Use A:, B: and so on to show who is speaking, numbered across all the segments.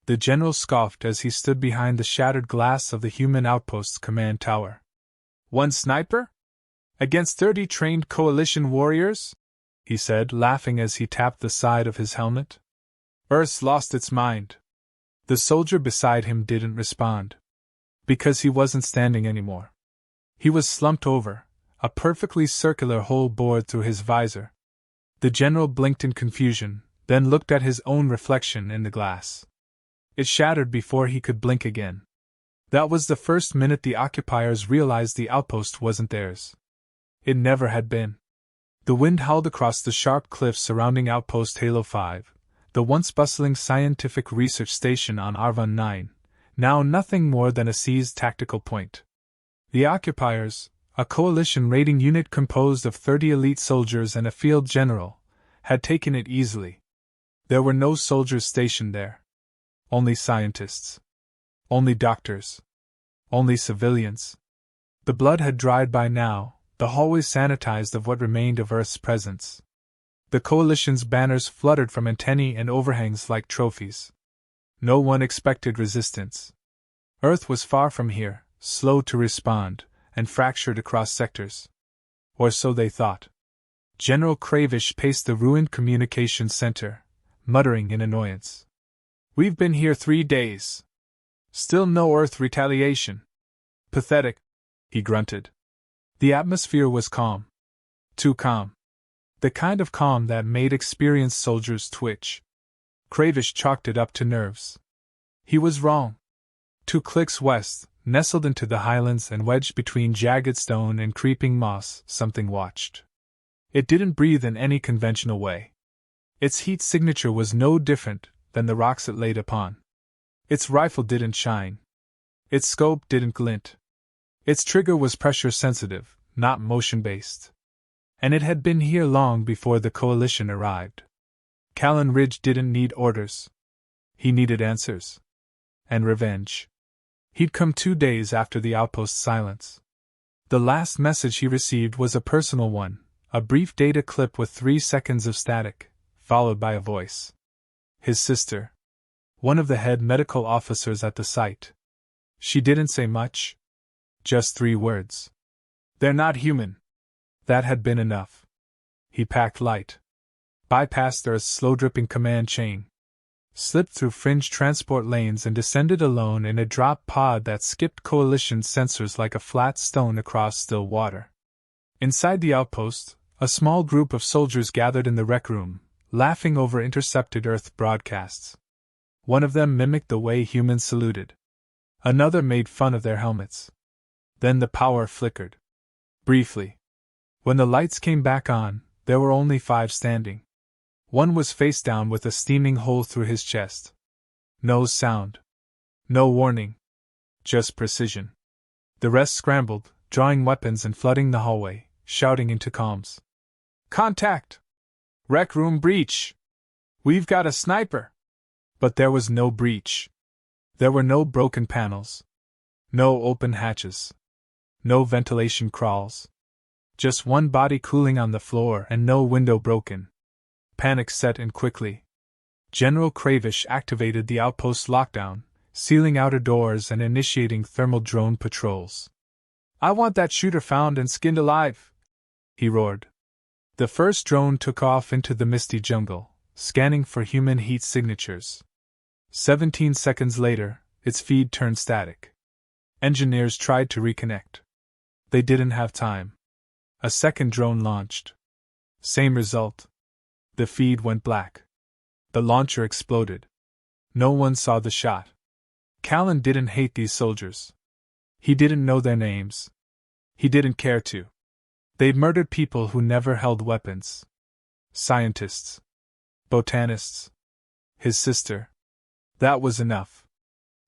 A: The general scoffed as he stood behind the shattered glass of the human outpost's command tower. "One sniper? Against 30 trained coalition warriors?" he said, laughing as he tapped the side of his helmet. Earth's lost its mind. The soldier beside him didn't respond. Because he wasn't standing anymore. He was slumped over, a perfectly circular hole bored through his visor. The general blinked in confusion, then looked at his own reflection in the glass. It shattered before he could blink again. That was the first minute the occupiers realized the outpost wasn't theirs. It never had been. The wind howled across the sharp cliffs surrounding Outpost Halo 5, the once bustling scientific research station on Arvon 9, now nothing more than a seized tactical point. The occupiers, a coalition raiding unit composed of 30 elite soldiers and a field general, had taken it easily. There were no soldiers stationed there. Only scientists. Only doctors. Only civilians. The blood had dried by now, the hallways sanitized of what remained of Earth's presence. The coalition's banners fluttered from antennae and overhangs like trophies. No one expected resistance. Earth was far from here, slow to respond, and fractured across sectors. Or so they thought. General Cravish paced the ruined communications center, muttering in annoyance. "We've been here 3 days. Still no Earth retaliation. Pathetic," he grunted. The atmosphere was calm. Too calm. The kind of calm that made experienced soldiers twitch. Cravish chalked it up to nerves. He was wrong. 2 clicks west, nestled into the highlands and wedged between jagged stone and creeping moss, something watched. It didn't breathe in any conventional way. Its heat signature was no different than the rocks it laid upon. Its rifle didn't shine. Its scope didn't glint. Its trigger was pressure-sensitive, not motion-based. And it had been here long before the coalition arrived. Callan Ridge didn't need orders. He needed answers. And revenge. He'd come 2 days after the outpost's silence. The last message he received was a personal one, a brief data clip with 3 seconds of static, followed by a voice. His sister. One of the head medical officers at the site. She didn't say much. Just 3 words. "They're not human." That had been enough. He packed light. Bypassed Earth's slow-dripping command chain. Slipped through fringe transport lanes and descended alone in a drop pod that skipped coalition sensors like a flat stone across still water. Inside the outpost, a small group of soldiers gathered in the rec room, laughing over intercepted Earth broadcasts. One of them mimicked the way humans saluted. Another made fun of their helmets. Then the power flickered. Briefly. When the lights came back on, there were only 5 standing. One was face down with a steaming hole through his chest. No sound. No warning. Just precision. The rest scrambled, drawing weapons and flooding the hallway, shouting into comms. "Contact! Rec room breach! We've got a sniper!" But there was no breach. There were no broken panels. No open hatches. No ventilation crawls. Just one body cooling on the floor and no window broken. Panic set in quickly. General Cravish activated the outpost lockdown, sealing outer doors and initiating thermal drone patrols. "I want that shooter found and skinned alive!" he roared. The first drone took off into the misty jungle, scanning for human heat signatures. 17 seconds later, its feed turned static. Engineers tried to reconnect. They didn't have time. A second drone launched. Same result. The feed went black. The launcher exploded. No one saw the shot. Callan didn't hate these soldiers. He didn't know their names. He didn't care to. They'd murdered people who never held weapons. Scientists. Botanists. His sister. That was enough.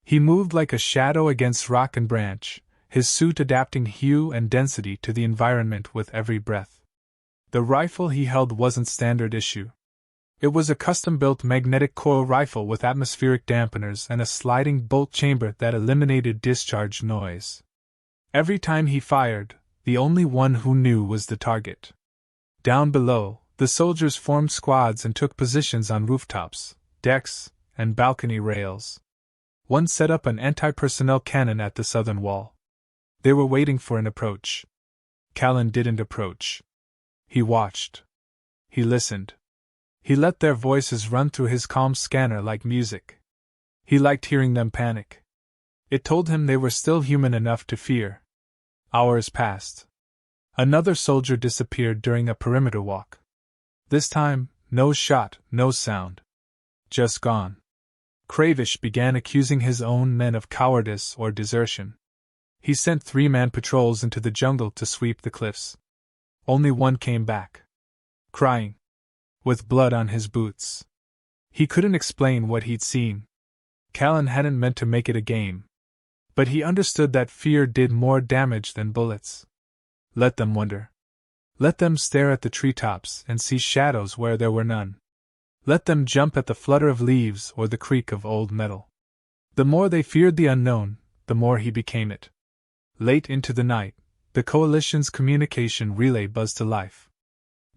A: He moved like a shadow against rock and branch, his suit adapting hue and density to the environment with every breath. The rifle he held wasn't standard issue. It was a custom-built magnetic coil rifle with atmospheric dampeners and a sliding bolt chamber that eliminated discharge noise. Every time he fired, the only one who knew was the target. Down below, the soldiers formed squads and took positions on rooftops, decks, and balcony rails. One set up an anti-personnel cannon at the southern wall. They were waiting for an approach. Callan didn't approach. He watched. He listened. He let their voices run through his calm scanner like music. He liked hearing them panic. It told him they were still human enough to fear. Hours passed. Another soldier disappeared during a perimeter walk. This time, no shot, no sound. Just gone. Cravish began accusing his own men of cowardice or desertion. He sent 3-man patrols into the jungle to sweep the cliffs. Only one came back. Crying. With blood on his boots. He couldn't explain what he'd seen. Callan hadn't meant to make it a game. But he understood that fear did more damage than bullets. Let them wonder. Let them stare at the treetops and see shadows where there were none. Let them jump at the flutter of leaves or the creak of old metal. The more they feared the unknown, the more he became it. Late into the night, the Coalition's communication relay buzzed to life.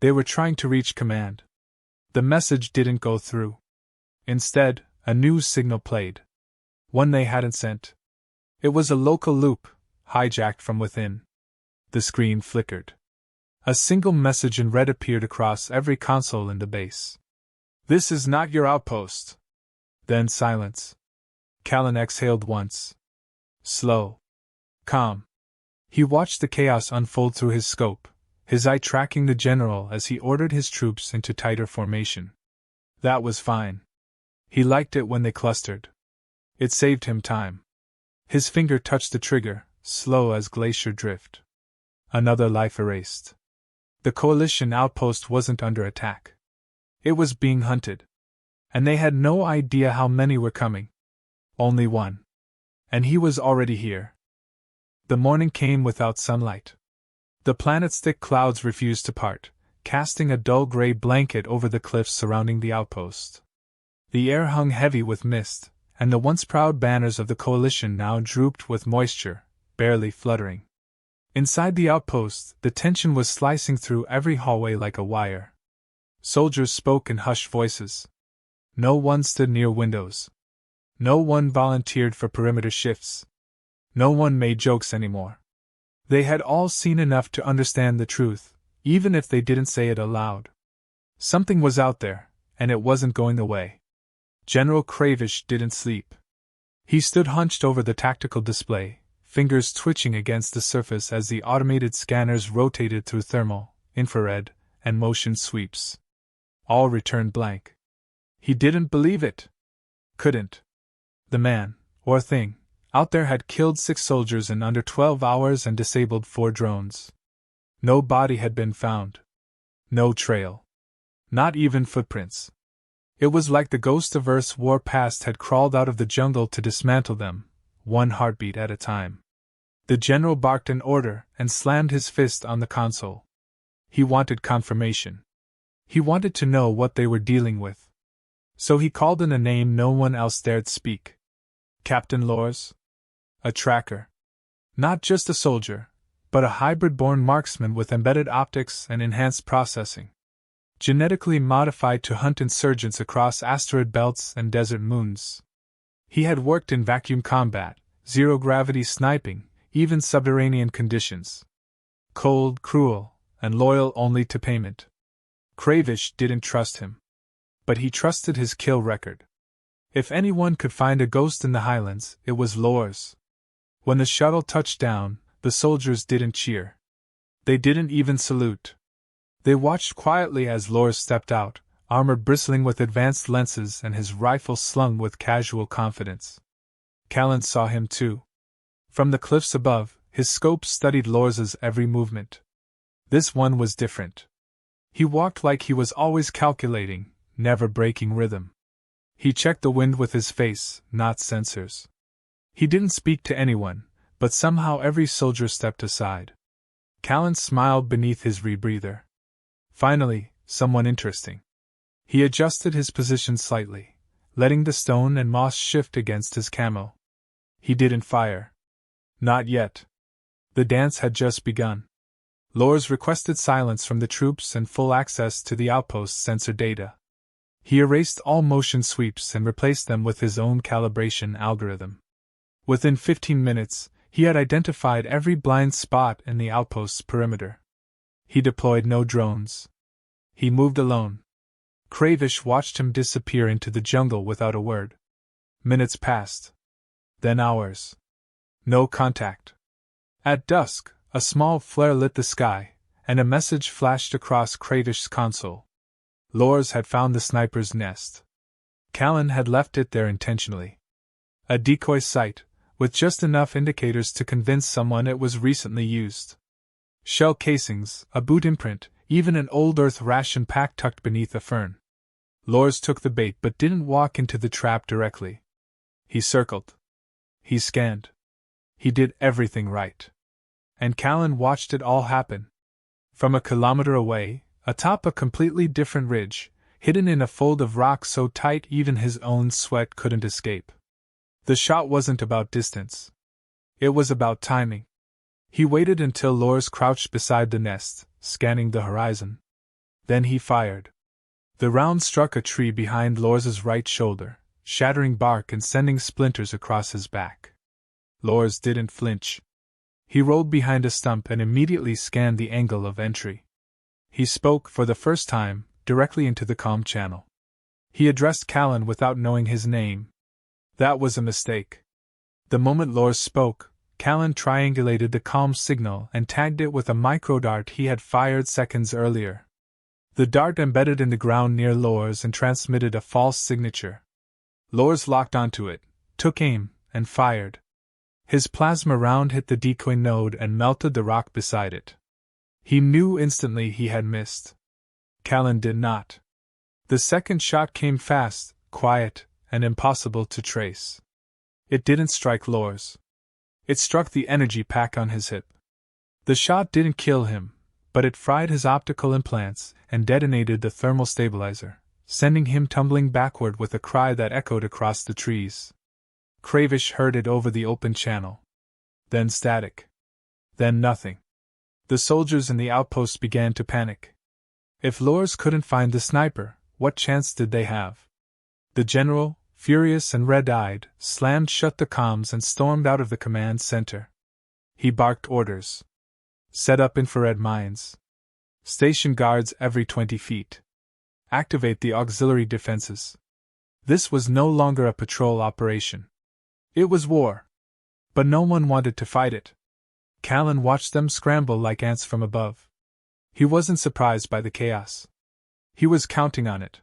A: They were trying to reach command. The message didn't go through. Instead, a new signal played. One they hadn't sent. It was a local loop, hijacked from within. The screen flickered. A single message in red appeared across every console in the base. "This is not your outpost." Then silence. Callan exhaled once. Slow. Calm. He watched the chaos unfold through his scope, his eye tracking the general as he ordered his troops into tighter formation. That was fine. He liked it when they clustered. It saved him time. His finger touched the trigger, slow as glacier drift. Another life erased. The Coalition outpost wasn't under attack. It was being hunted. And they had no idea how many were coming. Only one. And he was already here. The morning came without sunlight. The planet's thick clouds refused to part, casting a dull gray blanket over the cliffs surrounding the outpost. The air hung heavy with mist, and the once proud banners of the Coalition now drooped with moisture, barely fluttering. Inside the outpost, the tension was slicing through every hallway like a wire. Soldiers spoke in hushed voices. No one stood near windows. No one volunteered for perimeter shifts. No one made jokes anymore. They had all seen enough to understand the truth, even if they didn't say it aloud. Something was out there, and it wasn't going away. General Cravish didn't sleep. He stood hunched over the tactical display, fingers twitching against the surface as the automated scanners rotated through thermal, infrared, and motion sweeps. All returned blank. He didn't believe it. Couldn't. The man, or thing, out there had killed 6 soldiers in under 12 hours and disabled 4 drones. No body had been found. No trail. Not even footprints. It was like the ghost of Earth's war past had crawled out of the jungle to dismantle them, one heartbeat at a time. The general barked an order and slammed his fist on the console. He wanted confirmation. He wanted to know what they were dealing with. So he called in a name no one else dared speak. Captain Lors? A tracker. Not just a soldier, but a hybrid-born marksman with embedded optics and enhanced processing. Genetically modified to hunt insurgents across asteroid belts and desert moons. He had worked in vacuum combat, zero-gravity sniping, even subterranean conditions. Cold, cruel, and loyal only to payment. Cravish didn't trust him. But he trusted his kill record. If anyone could find a ghost in the highlands, it was Lors. When the shuttle touched down, the soldiers didn't cheer. They didn't even salute. They watched quietly as Lors stepped out, armor bristling with advanced lenses and his rifle slung with casual confidence. Callan saw him too. From the cliffs above, his scope studied Lors's every movement. This one was different. He walked like he was always calculating, never breaking rhythm. He checked the wind with his face, not sensors. He didn't speak to anyone, but somehow every soldier stepped aside. Callan smiled beneath his rebreather. Finally, someone interesting. He adjusted his position slightly, letting the stone and moss shift against his camo. He didn't fire. Not yet. The dance had just begun. Lors requested silence from the troops and full access to the outpost's sensor data. He erased all motion sweeps and replaced them with his own calibration algorithm. Within 15 minutes, he had identified every blind spot in the outpost's perimeter. He deployed no drones. He moved alone. Cravish watched him disappear into the jungle without a word. Minutes passed. Then hours. No contact. At dusk, a small flare lit the sky, and a message flashed across Cravish's console. Lors had found the sniper's nest. Callan had left it there intentionally. A decoy site, with just enough indicators to convince someone it was recently used. Shell casings, a boot imprint, even an old earth ration pack tucked beneath a fern. Lors took the bait but didn't walk into the trap directly. He circled. He scanned. He did everything right. And Callan watched it all happen. From a kilometer away, atop a completely different ridge, hidden in a fold of rock so tight even his own sweat couldn't escape. The shot wasn't about distance. It was about timing. He waited until Lors crouched beside the nest, scanning the horizon. Then he fired. The round struck a tree behind Lors's right shoulder, shattering bark and sending splinters across his back. Lors didn't flinch. He rolled behind a stump and immediately scanned the angle of entry. He spoke, for the first time, directly into the comm channel. He addressed Callan without knowing his name. That was a mistake. The moment Lors spoke, Callan triangulated the comm signal and tagged it with a microdart he had fired seconds earlier. The dart embedded in the ground near Lors and transmitted a false signature. Lors locked onto it, took aim, and fired. His plasma round hit the decoy node and melted the rock beside it. He knew instantly he had missed. Callan did not. The second shot came fast, quiet, and impossible to trace. It didn't strike Lors. It struck the energy pack on his hip. The shot didn't kill him, but it fried his optical implants and detonated the thermal stabilizer, sending him tumbling backward with a cry that echoed across the trees. Cravish heard it over the open channel. Then static. Then nothing. The soldiers in the outpost began to panic. If Lors couldn't find the sniper, what chance did they have? The general, furious and red-eyed, slammed shut the comms and stormed out of the command center. He barked orders. Set up infrared mines. Station guards every 20 feet. Activate the auxiliary defenses. This was no longer a patrol operation. It was war. But no one wanted to fight it. Callan watched them scramble like ants from above. He wasn't surprised by the chaos. He was counting on it.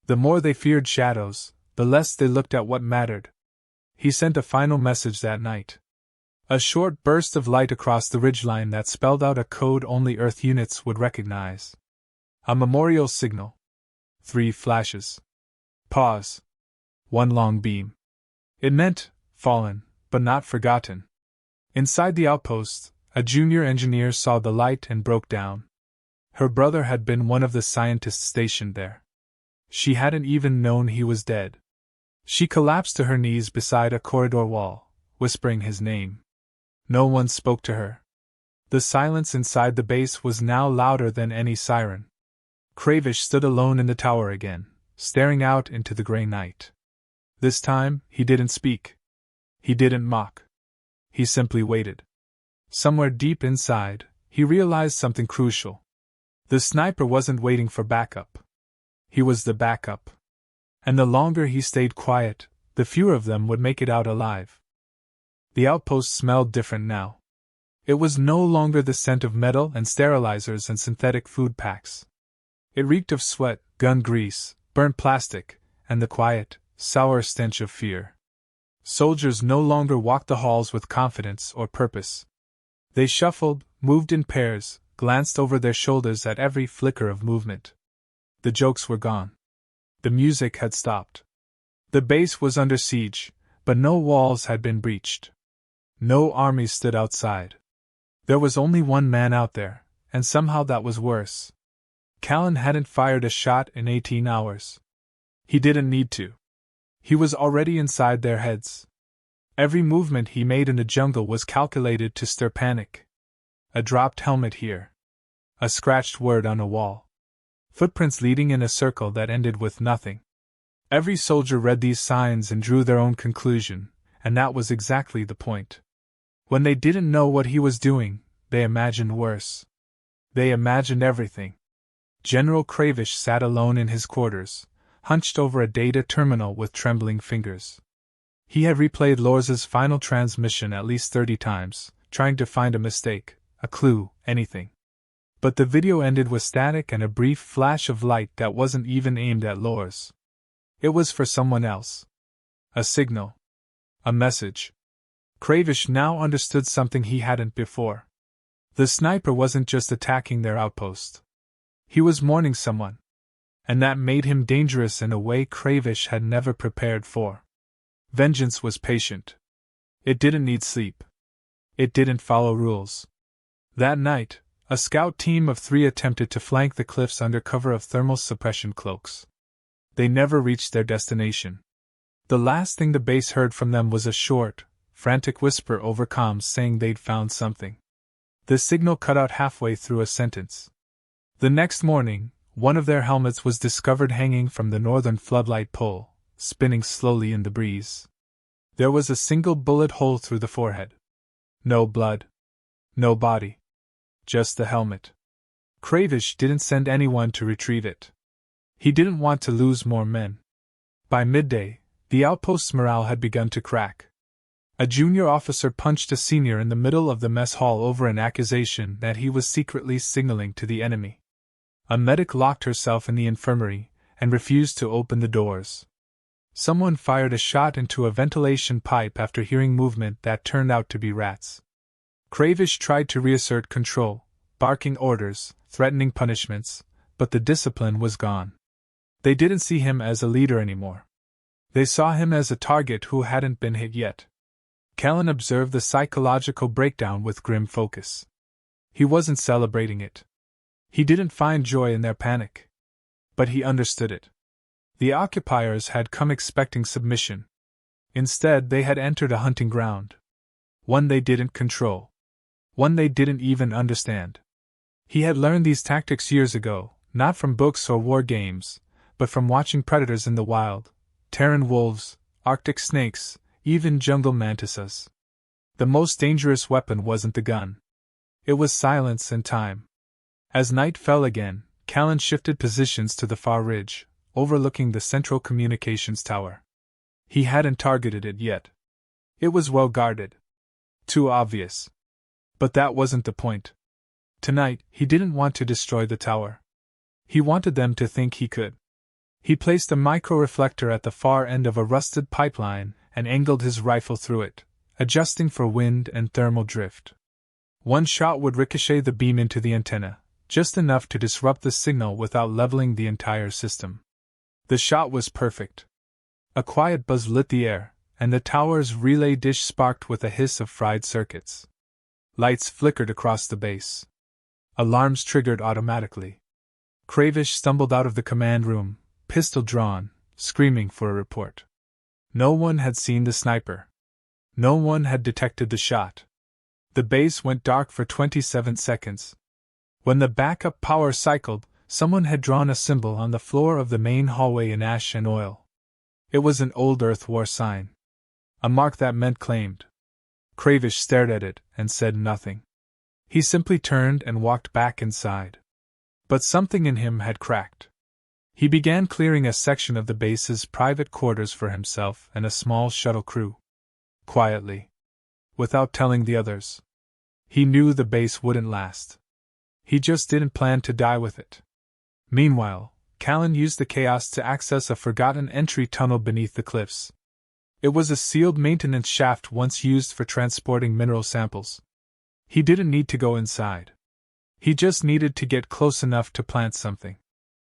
A: The more they feared shadows, the less they looked at what mattered. He sent a final message that night. A short burst of light across the ridgeline that spelled out a code only Earth units would recognize. A memorial signal. 3 flashes. Pause. 1 long beam. It meant, fallen, but not forgotten. Inside the outpost, a junior engineer saw the light and broke down. Her brother had been one of the scientists stationed there. She hadn't even known he was dead. She collapsed to her knees beside a corridor wall, whispering his name. No one spoke to her. The silence inside the base was now louder than any siren. Cravish stood alone in the tower again, staring out into the gray night. This time, he didn't speak. He didn't mock. He simply waited. Somewhere deep inside, he realized something crucial. The sniper wasn't waiting for backup. He was the backup. And the longer he stayed quiet, the fewer of them would make it out alive. The outpost smelled different now. It was no longer the scent of metal and sterilizers and synthetic food packs. It reeked of sweat, gun grease, burnt plastic, and the quiet, sour stench of fear. Soldiers no longer walked the halls with confidence or purpose. They shuffled, moved in pairs, glanced over their shoulders at every flicker of movement. The jokes were gone. The music had stopped. The base was under siege, but no walls had been breached. No armies stood outside. There was only one man out there, and somehow that was worse. Callan hadn't fired a shot in 18 hours. He didn't need to. He was already inside their heads. Every movement he made in the jungle was calculated to stir panic. A dropped helmet here. A scratched word on a wall. Footprints leading in a circle that ended with nothing. Every soldier read these signs and drew their own conclusion, and that was exactly the point. When they didn't know what he was doing, they imagined worse. They imagined everything. General Cravish sat alone in his quarters, hunched over a data terminal with trembling fingers. He had replayed Lors's final transmission at least 30 times, trying to find a mistake, a clue, anything. But the video ended with static and a brief flash of light that wasn't even aimed at Lors. It was for someone else. A signal. A message. Cravish now understood something he hadn't before. The sniper wasn't just attacking their outpost. He was mourning someone. And that made him dangerous in a way Cravish had never prepared for. Vengeance was patient. It didn't need sleep. It didn't follow rules. That night, a scout team of 3 attempted to flank the cliffs under cover of thermal suppression cloaks. They never reached their destination. The last thing the base heard from them was a short, frantic whisper over comms saying they'd found something. The signal cut out halfway through a sentence. The next morning, one of their helmets was discovered hanging from the northern floodlight pole, spinning slowly in the breeze. There was a single bullet hole through the forehead. No blood. No body. Just the helmet. Cravish didn't send anyone to retrieve it. He didn't want to lose more men. By midday, the outpost's morale had begun to crack. A junior officer punched a senior in the middle of the mess hall over an accusation that he was secretly signaling to the enemy. A medic locked herself in the infirmary and refused to open the doors. Someone fired a shot into a ventilation pipe after hearing movement that turned out to be rats. Cravish tried to reassert control, barking orders, threatening punishments, but the discipline was gone. They didn't see him as a leader anymore. They saw him as a target who hadn't been hit yet. Callan observed the psychological breakdown with grim focus. He wasn't celebrating it. He didn't find joy in their panic. But he understood it. The occupiers had come expecting submission. Instead, they had entered a hunting ground. One they didn't control. One they didn't even understand. He had learned these tactics years ago, not from books or war games, but from watching predators in the wild, Terran wolves, Arctic snakes, even jungle mantises. The most dangerous weapon wasn't the gun. It was silence and time. As night fell again, Callan shifted positions to the far ridge, overlooking the central communications tower. He hadn't targeted it yet. It was well guarded. Too obvious. But that wasn't the point. Tonight, he didn't want to destroy the tower. He wanted them to think he could. He placed a micro-reflector at the far end of a rusted pipeline and angled his rifle through it, adjusting for wind and thermal drift. One shot would ricochet the beam into the antenna, just enough to disrupt the signal without leveling the entire system. The shot was perfect. A quiet buzz lit the air, and the tower's relay dish sparked with a hiss of fried circuits. Lights flickered across the base. Alarms triggered automatically. Cravish stumbled out of the command room, pistol drawn, screaming for a report. No one had seen the sniper. No one had detected the shot. The base went dark for 27 seconds. When the backup power cycled, someone had drawn a symbol on the floor of the main hallway in ash and oil. It was an old Earth War sign. A mark that meant claimed. Cravish stared at it and said nothing. He simply turned and walked back inside. But something in him had cracked. He began clearing a section of the base's private quarters for himself and a small shuttle crew. Quietly. Without telling the others. He knew the base wouldn't last. He just didn't plan to die with it. Meanwhile, Callan used the chaos to access a forgotten entry tunnel beneath the cliffs. It was a sealed maintenance shaft once used for transporting mineral samples. He didn't need to go inside. He just needed to get close enough to plant something.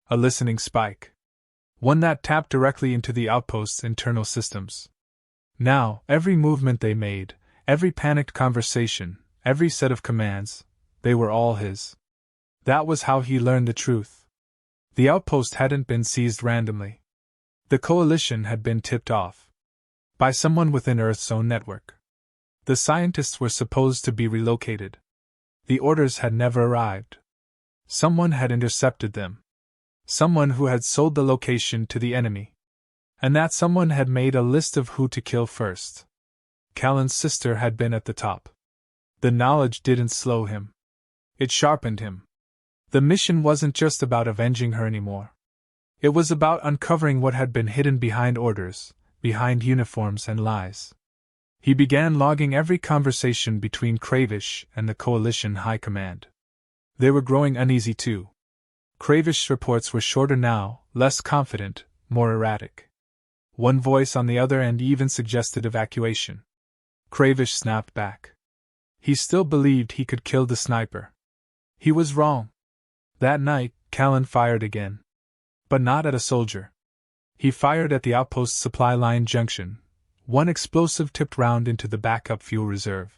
A: A listening spike. One that tapped directly into the outpost's internal systems. Now, every movement they made, every panicked conversation, every set of commands, they were all his. That was how he learned the truth. The outpost hadn't been seized randomly. The coalition had been tipped off. By someone within Earth's own network. The scientists were supposed to be relocated. The orders had never arrived. Someone had intercepted them. Someone who had sold the location to the enemy. And that someone had made a list of who to kill first. Callan's sister had been at the top. The knowledge didn't slow him. It sharpened him. The mission wasn't just about avenging her anymore. It was about uncovering what had been hidden behind orders, behind uniforms and lies. He began logging every conversation between Cravish and the Coalition High Command. They were growing uneasy too. Cravish's reports were shorter now, less confident, more erratic. One voice on the other end even suggested evacuation. Cravish snapped back. He still believed he could kill the sniper. He was wrong. That night, Callan fired again. But not at a soldier. He fired at the Outpost supply line junction. One explosive tipped round into the backup fuel reserve.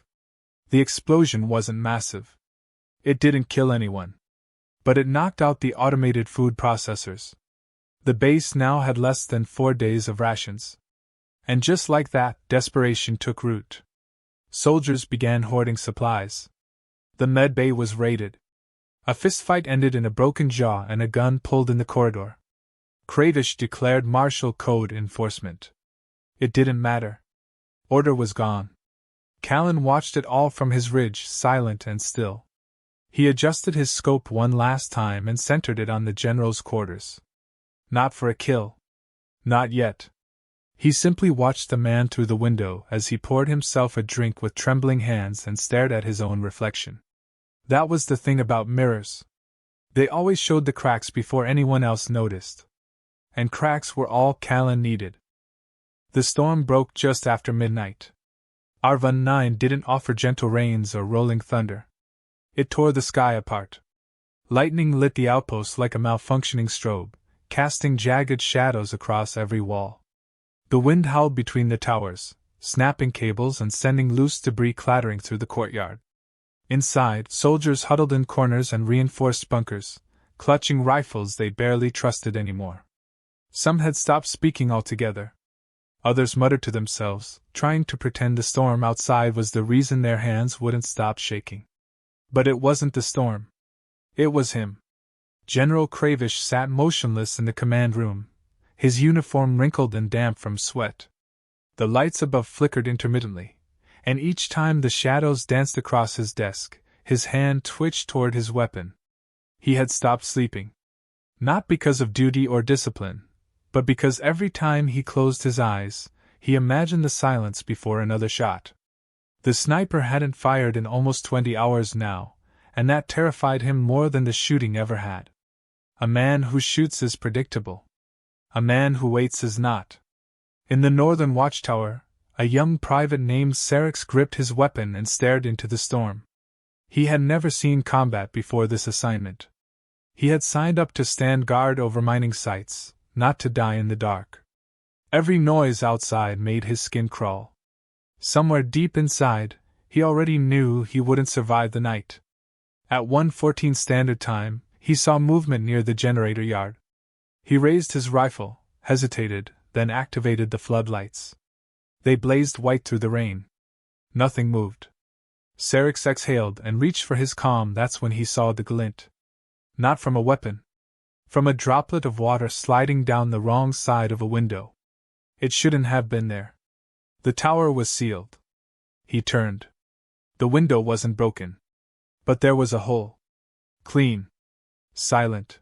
A: The explosion wasn't massive. It didn't kill anyone. But it knocked out the automated food processors. The base now had less than 4 days of rations. And just like that, desperation took root. Soldiers began hoarding supplies. The med bay was raided. A fistfight ended in a broken jaw and a gun pulled in the corridor. Cravish declared martial code enforcement. It didn't matter. Order was gone. Callan watched it all from his ridge, silent and still. He adjusted his scope one last time and centered it on the general's quarters. Not for a kill. Not yet. He simply watched the man through the window as he poured himself a drink with trembling hands and stared at his own reflection. That was the thing about mirrors. They always showed the cracks before anyone else noticed. And cracks were all Callan needed. The storm broke just after midnight. Arvon 9 didn't offer gentle rains or rolling thunder. It tore the sky apart. Lightning lit the outpost like a malfunctioning strobe, casting jagged shadows across every wall. The wind howled between the towers, snapping cables and sending loose debris clattering through the courtyard. Inside, soldiers huddled in corners and reinforced bunkers, clutching rifles they barely trusted anymore. Some had stopped speaking altogether. Others muttered to themselves, trying to pretend the storm outside was the reason their hands wouldn't stop shaking. But it wasn't the storm. It was him. General Cravish sat motionless in the command room, his uniform wrinkled and damp from sweat. The lights above flickered intermittently, and each time the shadows danced across his desk, his hand twitched toward his weapon. He had stopped sleeping. Not because of duty or discipline, but because every time he closed his eyes, he imagined the silence before another shot. The sniper hadn't fired in almost 20 hours now, and that terrified him more than the shooting ever had. A man who shoots is predictable. A man who waits is not. In the northern watchtower, a young private named Sarix gripped his weapon and stared into the storm. He had never seen combat before this assignment. He had signed up to stand guard over mining sites, not to die in the dark. Every noise outside made his skin crawl. Somewhere deep inside, he already knew he wouldn't survive the night. At 1:14 Standard Time, he saw movement near the generator yard. He raised his rifle, hesitated, then activated the floodlights. They blazed white through the rain. Nothing moved. Sarix exhaled and reached for his comm. That's when he saw the glint. Not from a weapon. From a droplet of water sliding down the wrong side of a window. It shouldn't have been there. The tower was sealed. He turned. The window wasn't broken. But there was a hole. Clean. Silent.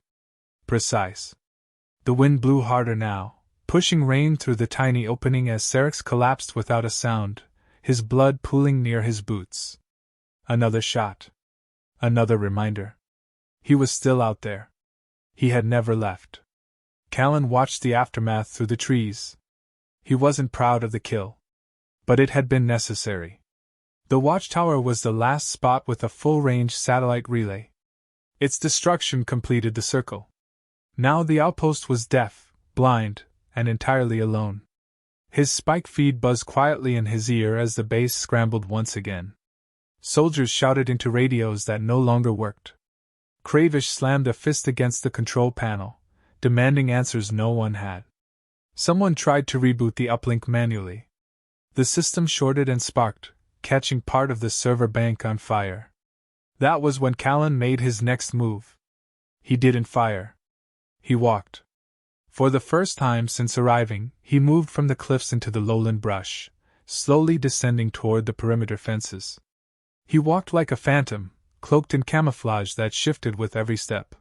A: Precise. The wind blew harder now, pushing rain through the tiny opening as Sarix collapsed without a sound, his blood pooling near his boots. Another shot. Another reminder. He was still out there. He had never left. Callan watched the aftermath through the trees. He wasn't proud of the kill. But it had been necessary. The watchtower was the last spot with a full-range satellite relay. Its destruction completed the circle. Now the outpost was deaf, blind, and entirely alone. His spike feed buzzed quietly in his ear as the base scrambled once again. Soldiers shouted into radios that no longer worked. Cravish slammed a fist against the control panel, demanding answers no one had. Someone tried to reboot the uplink manually. The system shorted and sparked, catching part of the server bank on fire. That was when Callan made his next move. He didn't fire. He walked. For the first time since arriving, he moved from the cliffs into the lowland brush, slowly descending toward the perimeter fences. He walked like a phantom, cloaked in camouflage that shifted with every step.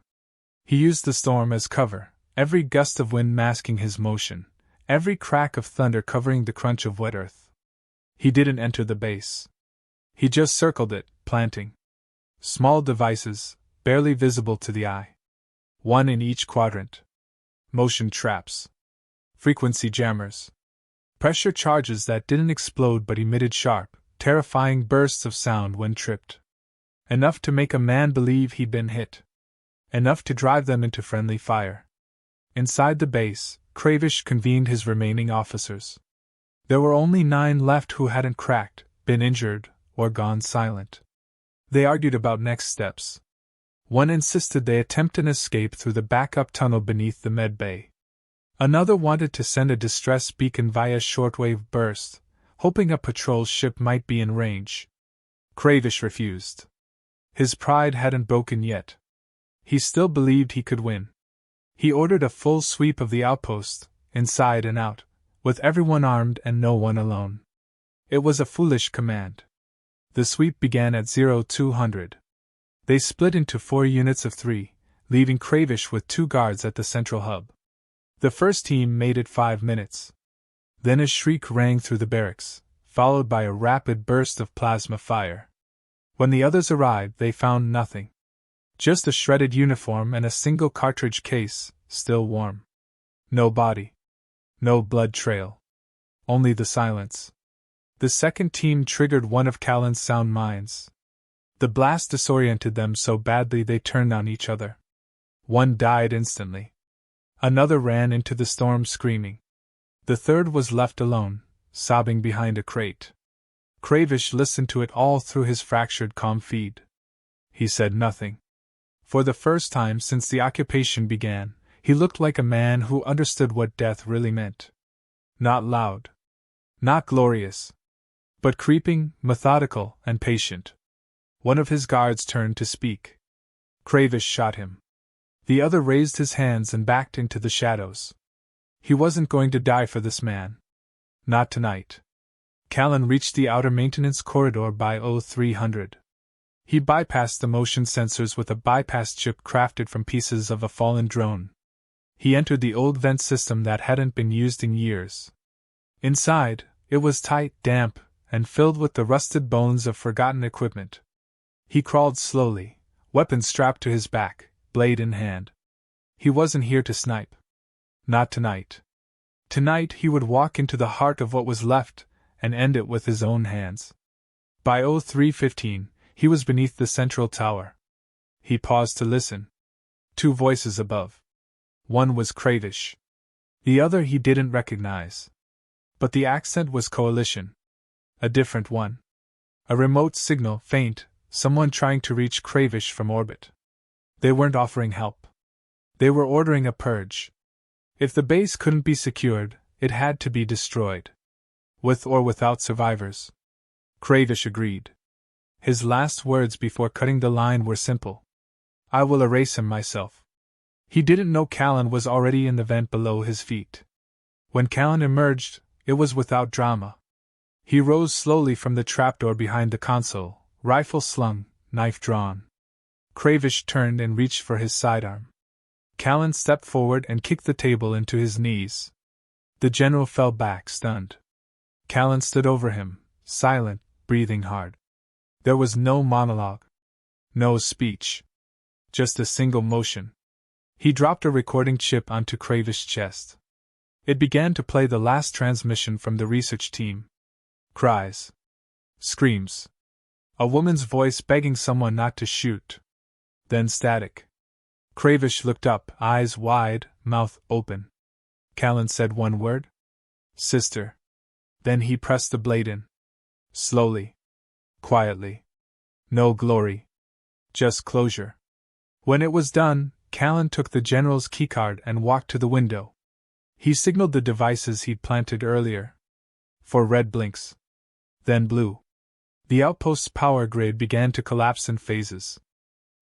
A: He used the storm as cover, every gust of wind masking his motion, every crack of thunder covering the crunch of wet earth. He didn't enter the base. He just circled it, planting small devices, barely visible to the eye. One in each quadrant. Motion traps. Frequency jammers. Pressure charges that didn't explode but emitted sharp, terrifying bursts of sound when tripped. Enough to make a man believe he'd been hit. Enough to drive them into friendly fire. Inside the base, Cravish convened his remaining officers. There were only 9 left who hadn't cracked, been injured, or gone silent. They argued about next steps. One insisted they attempt an escape through the backup tunnel beneath the med bay. Another wanted to send a distress beacon via shortwave burst, hoping a patrol ship might be in range. Cravish refused. His pride hadn't broken yet. He still believed he could win. He ordered a full sweep of the outpost, inside and out, with everyone armed and no one alone. It was a foolish command. The sweep began at 0200. They split into 4 units of 3, leaving Cravish with 2 guards at the central hub. The first team made it 5 minutes. Then a shriek rang through the barracks, followed by a rapid burst of plasma fire. When the others arrived, they found nothing. Just a shredded uniform and a single cartridge case, still warm. No body. No blood trail. Only the silence. The second team triggered one of Callan's sound mines. The blast disoriented them so badly they turned on each other. One died instantly. Another ran into the storm screaming. The third was left alone, sobbing behind a crate. Cravish listened to it all through his fractured comm feed. He said nothing. For the first time since the occupation began, he looked like a man who understood what death really meant. Not loud. Not glorious. But creeping, methodical, and patient. One of his guards turned to speak. Cravish shot him. The other raised his hands and backed into the shadows. He wasn't going to die for this man. Not tonight. Callan reached the outer maintenance corridor by 0300. He bypassed the motion sensors with a bypass chip crafted from pieces of a fallen drone. He entered the old vent system that hadn't been used in years. Inside, it was tight, damp, and filled with the rusted bones of forgotten equipment. He crawled slowly, weapon strapped to his back, blade in hand. He wasn't here to snipe. Not tonight. Tonight he would walk into the heart of what was left, and end it with his own hands. By 0315, he was beneath the central tower. He paused to listen. 2 voices above. One was Cravish. The other he didn't recognize. But the accent was Coalition. A different one. A remote signal, faint, someone trying to reach Cravish from orbit. They weren't offering help. They were ordering a purge. If the base couldn't be secured, it had to be destroyed. With or without survivors. Cravish agreed. His last words before cutting the line were simple. I will erase him myself. He didn't know Callan was already in the vent below his feet. When Callan emerged, it was without drama. He rose slowly from the trapdoor behind the console, rifle slung, knife drawn. Cravish turned and reached for his sidearm. Callan stepped forward and kicked the table into his knees. The general fell back, stunned. Callan stood over him, silent, breathing hard. There was no monologue. No speech. Just a single motion. He dropped a recording chip onto Cravish's chest. It began to play the last transmission from the research team. Cries. Screams. A woman's voice begging someone not to shoot. Then static. Cravish looked up, eyes wide, mouth open. Callan said one word. Sister. Then he pressed the blade in. Slowly. Quietly. No glory. Just closure. When it was done, Callan took the general's keycard and walked to the window. He signaled the devices he'd planted earlier. For red blinks. Then blue. The outpost's power grid began to collapse in phases.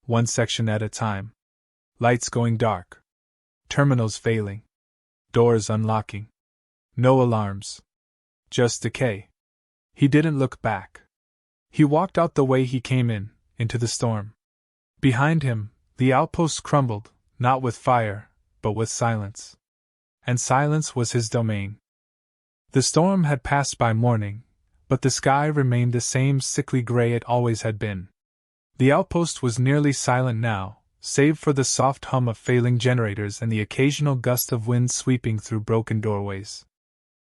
A: One section at a time. Lights going dark. terminals failing, doors unlocking. No alarms. Just decay. He didn't look back. He walked out the way he came in, into the storm. Behind him, the outpost crumbled, not with fire, but with silence. And silence was his domain. The storm had passed by morning, but the sky remained the same sickly gray it always had been. The outpost was nearly silent now, save for the soft hum of failing generators and the occasional gust of wind sweeping through broken doorways.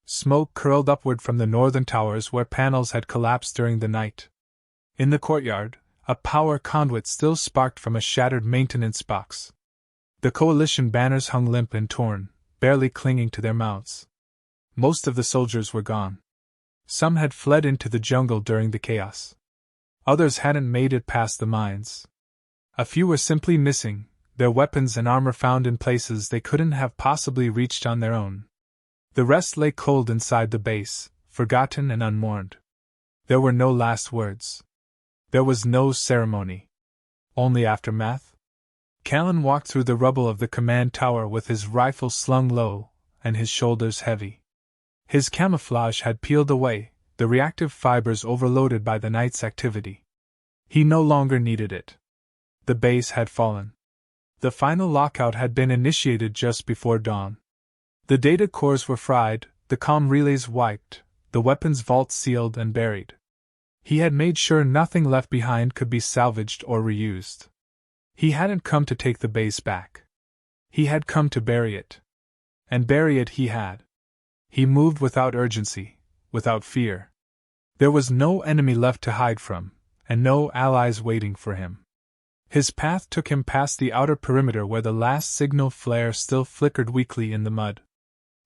A: Smoke curled upward from the northern towers where panels had collapsed during the night. In the courtyard, a power conduit still sparked from a shattered maintenance box. The coalition banners hung limp and torn, barely clinging to their mounts. Most of the soldiers were gone. Some had fled into the jungle during the chaos. Others hadn't made it past the mines. A few were simply missing, their weapons and armor found in places they couldn't have possibly reached on their own. The rest lay cold inside the base, forgotten and unmourned. There were no last words. There was no ceremony. Only aftermath. Callan walked through the rubble of the command tower with his rifle slung low, and his shoulders heavy. His camouflage had peeled away, the reactive fibers overloaded by the night's activity. He no longer needed it. The base had fallen. The final lockout had been initiated just before dawn. The data cores were fried, the comm relays wiped, the weapons vault sealed and buried. He had made sure nothing left behind could be salvaged or reused. He hadn't come to take the base back. He had come to bury it. And bury it he had. He moved without urgency, without fear. There was no enemy left to hide from, and no allies waiting for him. His path took him past the outer perimeter where the last signal flare still flickered weakly in the mud.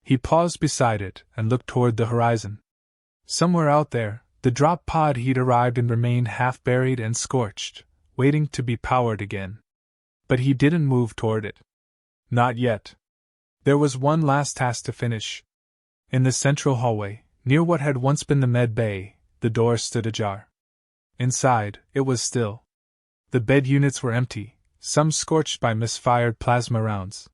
A: He paused beside it and looked toward the horizon. Somewhere out there, the drop pod he'd arrived in remained half-buried and scorched, waiting to be powered again. But he didn't move toward it. Not yet. There was one last task to finish. In the central hallway, near what had once been the med bay, the door stood ajar. Inside, it was still. The bed units were empty, some scorched by misfired plasma rounds.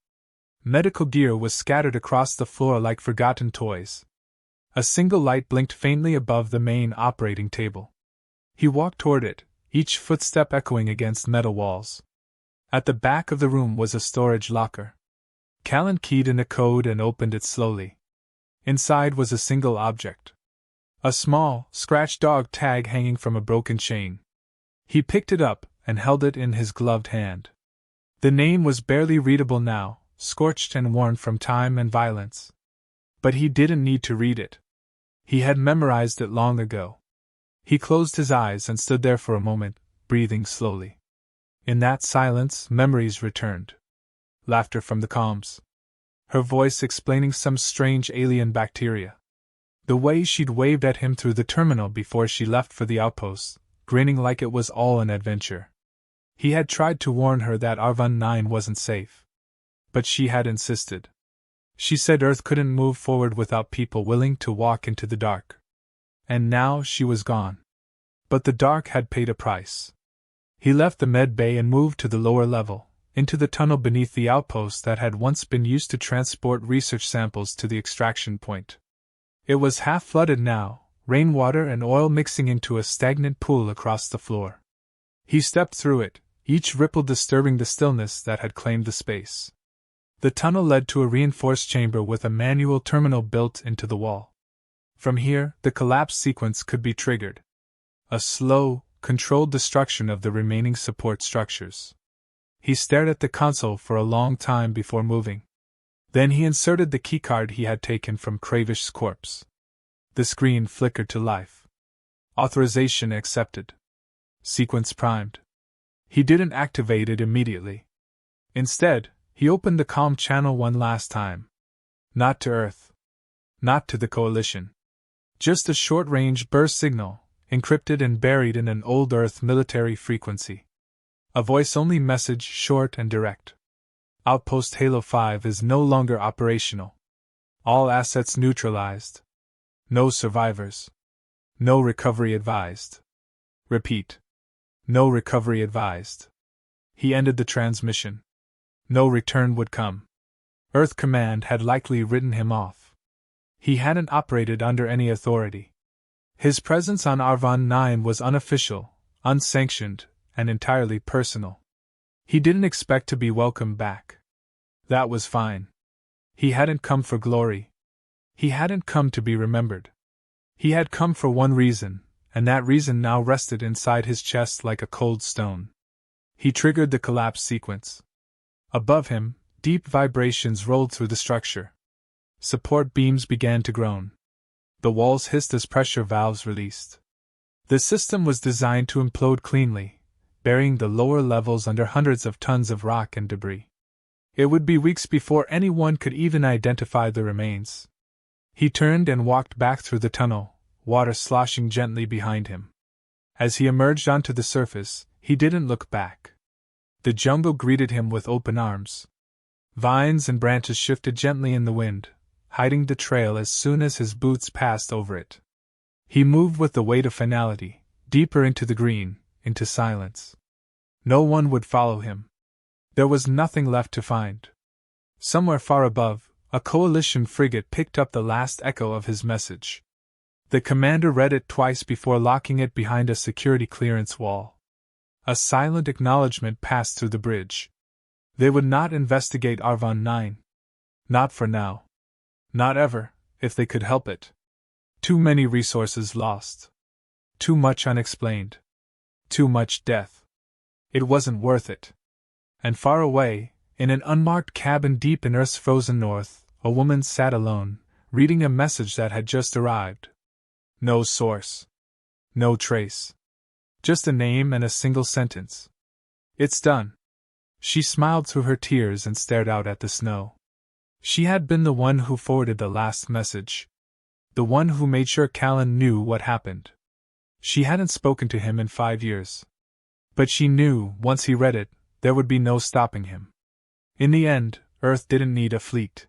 A: Medical gear was scattered across the floor like forgotten toys. A single light blinked faintly above the main operating table. He walked toward it, each footstep echoing against metal walls. At the back of the room was a storage locker. Callan keyed in a code and opened it slowly. Inside was a single object. A small, scratched dog tag hanging from a broken chain. He picked it up and held it in his gloved hand. The name was barely readable now, scorched and worn from time and violence. But he didn't need to read it. He had memorized it long ago. He closed his eyes and stood there for a moment, breathing slowly. In that silence, memories returned. Laughter from the comms. Her voice explaining some strange alien bacteria. The way she'd waved at him through the terminal before she left for the outpost, grinning like it was all an adventure. He had tried to warn her that Arvon 9 wasn't safe. But she had insisted. She said Earth couldn't move forward without people willing to walk into the dark. And now she was gone. But the dark had paid a price. He left the med bay and moved to the lower level, into the tunnel beneath the outpost that had once been used to transport research samples to the extraction point. It was half flooded now, rainwater and oil mixing into a stagnant pool across the floor. He stepped through it, each ripple disturbing the stillness that had claimed the space. The tunnel led to a reinforced chamber with a manual terminal built into the wall. From here, the collapse sequence could be triggered. A slow, controlled destruction of the remaining support structures. He stared at the console for a long time before moving. Then he inserted the keycard he had taken from Cravish's corpse. The screen flickered to life. Authorization accepted. Sequence primed. He didn't activate it immediately. Instead, he opened the comm channel one last time. Not to Earth. Not to the Coalition. Just a short-range burst signal, encrypted and buried in an old Earth military frequency. A voice-only message, short and direct. Outpost Halo 5 is no longer operational. All assets neutralized. No survivors. No recovery advised. Repeat. No recovery advised. He ended the transmission. No return would come. Earth Command had likely written him off. He hadn't operated under any authority. His presence on Arvon 9 was unofficial, unsanctioned, and entirely personal. He didn't expect to be welcomed back. That was fine. He hadn't come for glory. He hadn't come to be remembered. He had come for one reason, and that reason now rested inside his chest like a cold stone. He triggered the collapse sequence. Above him, deep vibrations rolled through the structure. Support beams began to groan. The walls hissed as pressure valves released. The system was designed to implode cleanly, burying the lower levels under hundreds of tons of rock and debris. It would be weeks before anyone could even identify the remains. He turned and walked back through the tunnel, water sloshing gently behind him. As he emerged onto the surface, he didn't look back. The jungle greeted him with open arms. Vines and branches shifted gently in the wind, hiding the trail as soon as his boots passed over it. He moved with the weight of finality, deeper into the green, into silence. No one would follow him. There was nothing left to find. Somewhere far above, a coalition frigate picked up the last echo of his message. The commander read it twice before locking it behind a security clearance wall. A silent acknowledgement passed through the bridge. They would not investigate Arvon 9. Not for now. Not ever, if they could help it. Too many resources lost. Too much unexplained. Too much death. It wasn't worth it. And far away, in an unmarked cabin deep in Earth's frozen north, a woman sat alone, reading a message that had just arrived. No source. No trace. Just a name and a single sentence. It's done. She smiled through her tears and stared out at the snow. She had been the one who forwarded the last message. The one who made sure Callan knew what happened. She hadn't spoken to him in 5 years. But she knew, once he read it, there would be no stopping him. In the end, Earth didn't need a fleet.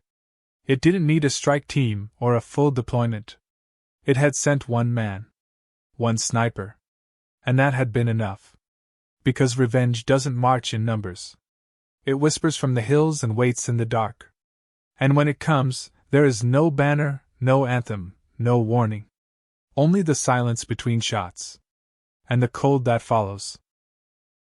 A: It didn't need a strike team or a full deployment. It had sent one man. One sniper. And that had been enough. Because revenge doesn't march in numbers. It whispers from the hills and waits in the dark. And when it comes, there is no banner, no anthem, no warning. Only the silence between shots. And the cold that follows.